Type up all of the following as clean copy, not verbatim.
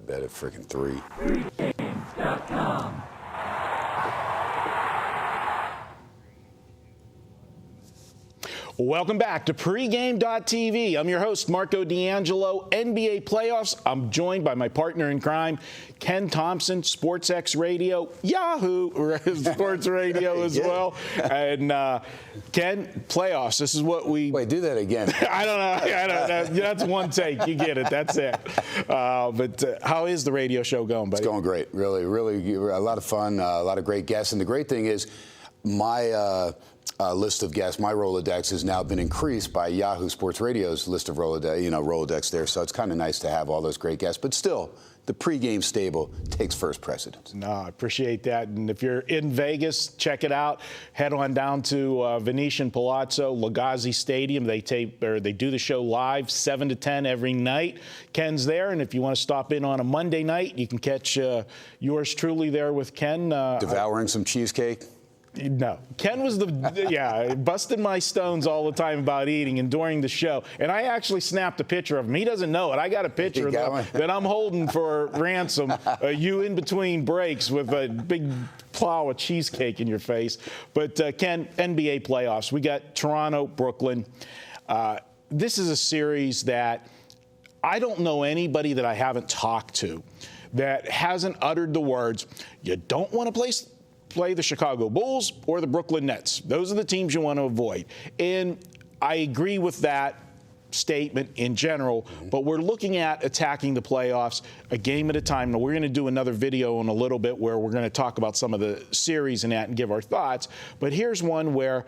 bet at freaking 3. Pregame.com. Welcome back to pregame.tv. I'm your host, Marco D'Angelo. NBA playoffs. I'm joined by my partner in crime, Ken Thomson, SportsX Radio, Yahoo Sports Radio as well. And Ken, playoffs. This is what we. Wait, do that again. I don't know. That's one take. You get it. That's it. But how is the radio show going, buddy? It's going great. Really, really a lot of fun, a lot of great guests. And the great thing is, my list of guests, my Rolodex has now been increased by Yahoo Sports Radio's list of Rolodex there. So it's kind of nice to have all those great guests. But still, the pregame stable takes first precedence. No, I appreciate that. And if you're in Vegas, check it out. Head on down to Venetian Palazzo, Lugosi Stadium. They do the show live 7 to 10 every night. Ken's there, and if you want to stop in on a Monday night, you can catch yours truly there with Ken. Devouring some cheesecake. No. Ken was busted my stones all the time about eating and during the show. And I actually snapped a picture of him. He doesn't know it. I got a picture that I'm holding for ransom. You in between breaks with a big plow of cheesecake in your face. But Ken, NBA playoffs. We got Toronto, Brooklyn. This is a series that I don't know anybody that I haven't talked to that hasn't uttered the words, you don't want to play the Chicago Bulls or the Brooklyn Nets. Those are the teams you want to avoid. And I agree with that statement in general, but we're looking at attacking the playoffs a game at a time. Now, we're going to do another video in a little bit where we're going to talk about some of the series and that and give our thoughts. But here's one where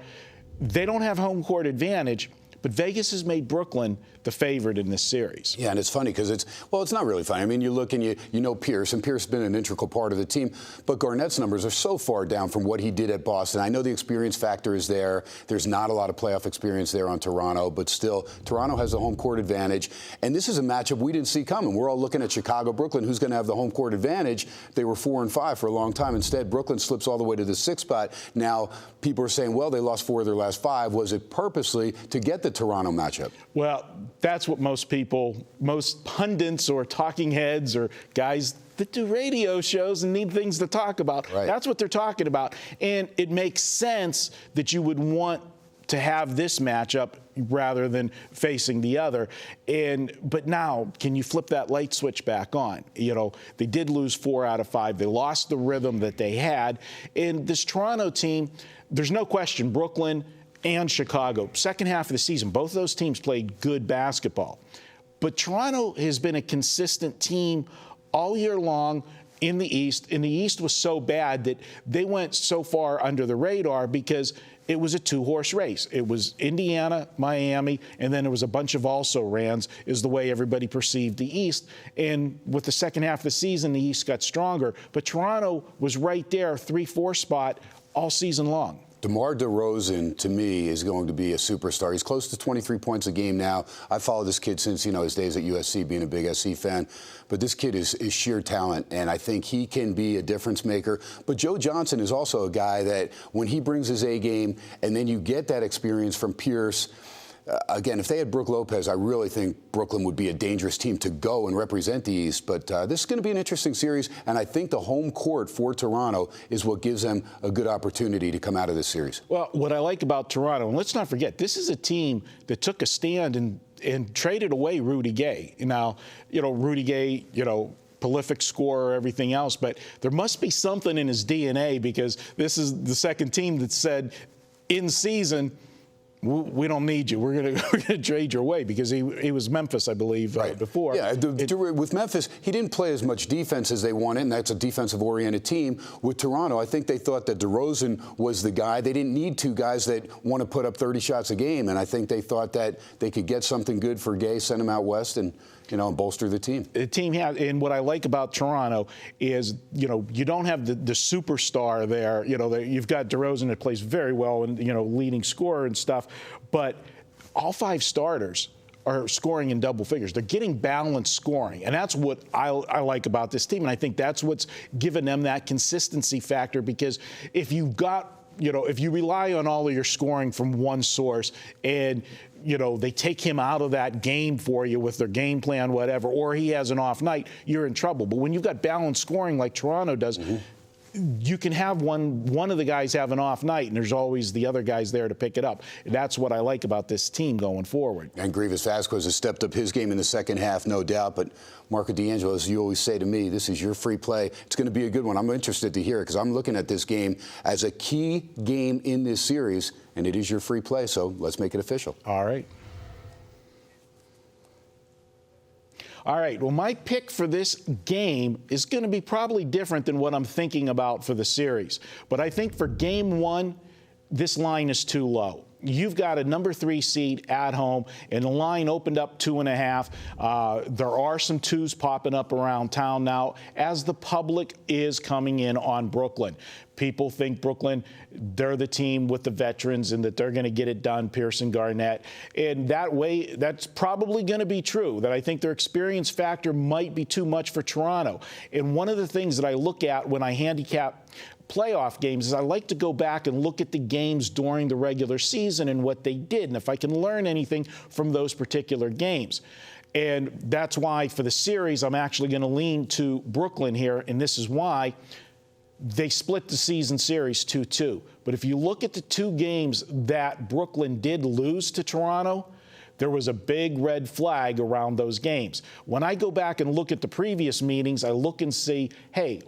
they don't have home court advantage, but Vegas has made Brooklyn the favorite in this series. Yeah, and it's funny because it's not really funny. I mean, you look and you know Pierce, and Pierce has been an integral part of the team, but Garnett's numbers are so far down from what he did at Boston. I know the experience factor is there. There's not a lot of playoff experience there on Toronto, but still, Toronto has the home court advantage, and this is a matchup we didn't see coming. We're all looking at Chicago, Brooklyn, who's going to have the home court advantage. They were 4 and 5 for a long time. Instead, Brooklyn slips all the way to the 6th spot. Now, people are saying, well, they lost 4 of their last 5. Was it purposely to get the Toronto matchup? Well, that's what most pundits or talking heads or guys that do radio shows and need things to talk about, right. That's what they're talking about. And it makes sense that you would want to have this matchup rather than facing the other. But now, can you flip that light switch back on? You know, they did lose 4 out of 5. They lost the rhythm that they had. And this Toronto team, there's no question, Brooklyn and Chicago, second half of the season, both of those teams played good basketball. But Toronto has been a consistent team all year long in the East. And the East was so bad that they went so far under the radar because it was a 2-horse race. It was Indiana, Miami, and then there was a bunch of also-rans is the way everybody perceived the East. And with the second half of the season, the East got stronger. But Toronto was right there, 3-4 spot all season long. DeMar DeRozan, to me, is going to be a superstar. He's close to 23 points a game now. I followed this kid since, his days at USC, being a big SC fan. But this kid is sheer talent, and I think he can be a difference maker. But Joe Johnson is also a guy that when he brings his A game, and then you get that experience from Pierce, again, if they had Brook Lopez, I really think Brooklyn would be a dangerous team to go and represent the East. But this is going to be an interesting series, and I think the home court for Toronto is what gives them a good opportunity to come out of this series. Well, what I like about Toronto, and let's not forget, this is a team that took a stand and traded away Rudy Gay. Now, Rudy Gay, prolific scorer, everything else, but there must be something in his DNA because this is the second team that said in season, we don't need you. We're gonna trade your way because he was Memphis, I believe, right. Before. Yeah, with Memphis, he didn't play as much defense as they wanted, and that's a defensive-oriented team. With Toronto, I think they thought that DeRozan was the guy. They didn't need 2 guys that want to put up 30 shots a game, and I think they thought that they could get something good for Gay, send him out west, and bolster the team. The team has, and what I like about Toronto is, you don't have the superstar there. You've got DeRozan that plays very well and, leading scorer and stuff, but all 5 starters are scoring in double figures. They're getting balanced scoring, and that's what I like about this team, and I think that's what's given them that consistency factor because if you've got if you rely on all of your scoring from one source and they take him out of that game for you with their game plan, whatever, or he has an off night, you're in trouble. But when you've got balanced scoring like Toronto does, you can have one of the guys have an off night, and there's always the other guys there to pick it up. That's what I like about this team going forward. And Grievous Vasquez has stepped up his game in the second half, no doubt. But Marco D'Angelo, as you always say to me, this is your free play. It's going to be a good one. I'm interested to hear it because I'm looking at this game as a key game in this series, and it is your free play. So let's make it official. All right. All right, well, my pick for this game is going to be probably different than what I'm thinking about for the series. But I think for game one, this line is too low. You've got a number 3 seed at home, and the line opened up 2.5. There are some 2s popping up around town now as the public is coming in on Brooklyn. People think Brooklyn, they're the team with the veterans and that they're going to get it done, Pearson, Garnett. And that way, that's probably going to be true, that I think their experience factor might be too much for Toronto. And one of the things that I look at when I handicap playoff games is I like to go back and look at the games during the regular season and what they did, and if I can learn anything from those particular games. And that's why for the series, I'm actually going to lean to Brooklyn here, and this is why. They split the season series 2-2. But if you look at the 2 games that Brooklyn did lose to Toronto, there was a big red flag around those games. When I go back and look at the previous meetings, I look and see, hey,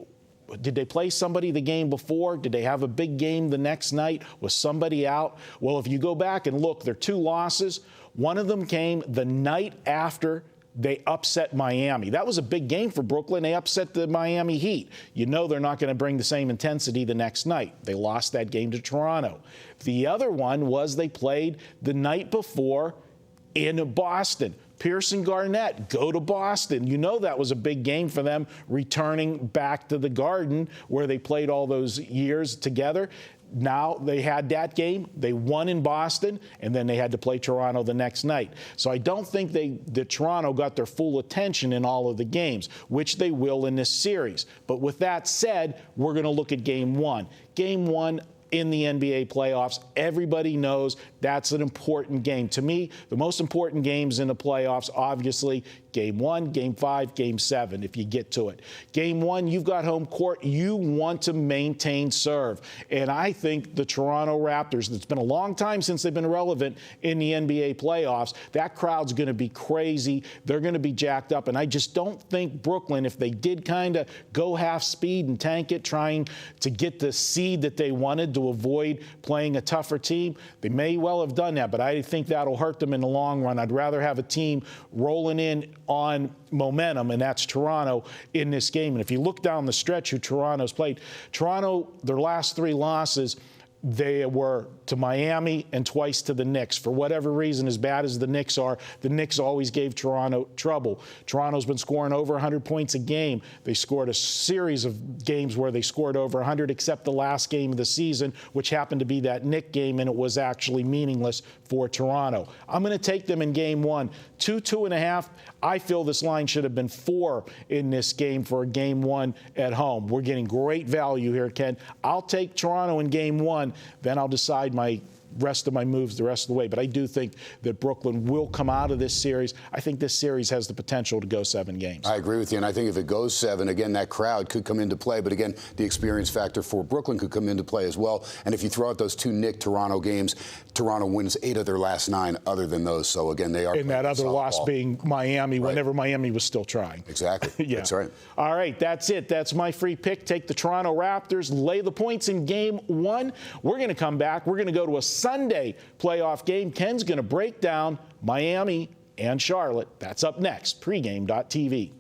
did they play somebody the game before? Did they have a big game the next night? Was somebody out? Well, if you go back and look, their 2 losses, one of them came the night after they upset Miami. That was a big game for Brooklyn. They upset the Miami Heat. You know they're not going to bring the same intensity the next night. They lost that game to Toronto. The other one was they played the night before in Boston. Pearson, Garnett, go to Boston. You know that was a big game for them, returning back to the Garden where they played all those years together. Now they had that game. They won in Boston, and then they had to play Toronto the next night. So I don't think that Toronto got their full attention in all of the games, which they will in this series. But with that said, we're going to look at game one. Game one in the NBA playoffs, everybody knows that's an important game. To me, the most important games in the playoffs, obviously, game 1, game 5, game 7, if you get to it. Game 1, you've got home court. You want to maintain serve. And I think the Toronto Raptors, it's been a long time since they've been relevant in the NBA playoffs, that crowd's going to be crazy. They're going to be jacked up. And I just don't think Brooklyn, if they did kind of go half speed and tank it, trying to get the seed that they wanted to avoid playing a tougher team, they may well have done that, but I think that'll hurt them in the long run. I'd rather have a team rolling in on momentum, and that's Toronto in this game. And if you look down the stretch who Toronto's played, Toronto, their last 3 losses, they were to Miami and twice to the Knicks. For whatever reason, as bad as the Knicks are, the Knicks always gave Toronto trouble. Toronto's been scoring over 100 points a game. They scored a series of games where they scored over 100, except the last game of the season, which happened to be that Knick game, and it was actually meaningless for Toronto. I'm going to take them in game 1. 2.5. I feel this line should have been 4 in this game for a game 1 at home. We're getting great value here, Ken. I'll take Toronto in game 1. Then I'll decide my rest of my moves the rest of the way. But I do think that Brooklyn will come out of this series. I think this series has the potential to go 7 games. I agree with you, and I think if it goes 7, again, that crowd could come into play. But again, the experience factor for Brooklyn could come into play as well. And if you throw out those 2 Knick-Toronto games, Toronto wins 8 of their last 9 other than those. So again, they are. And that other loss ball. Being Miami, right. Whenever Miami was still trying. Exactly. Yeah. That's right. All right, that's it. That's my free pick. Take the Toronto Raptors, lay the points in game 1. We're going to come back. We're going to go to a Sunday playoff game. Ken's going to break down Miami and Charlotte. That's up next. Pregame.tv.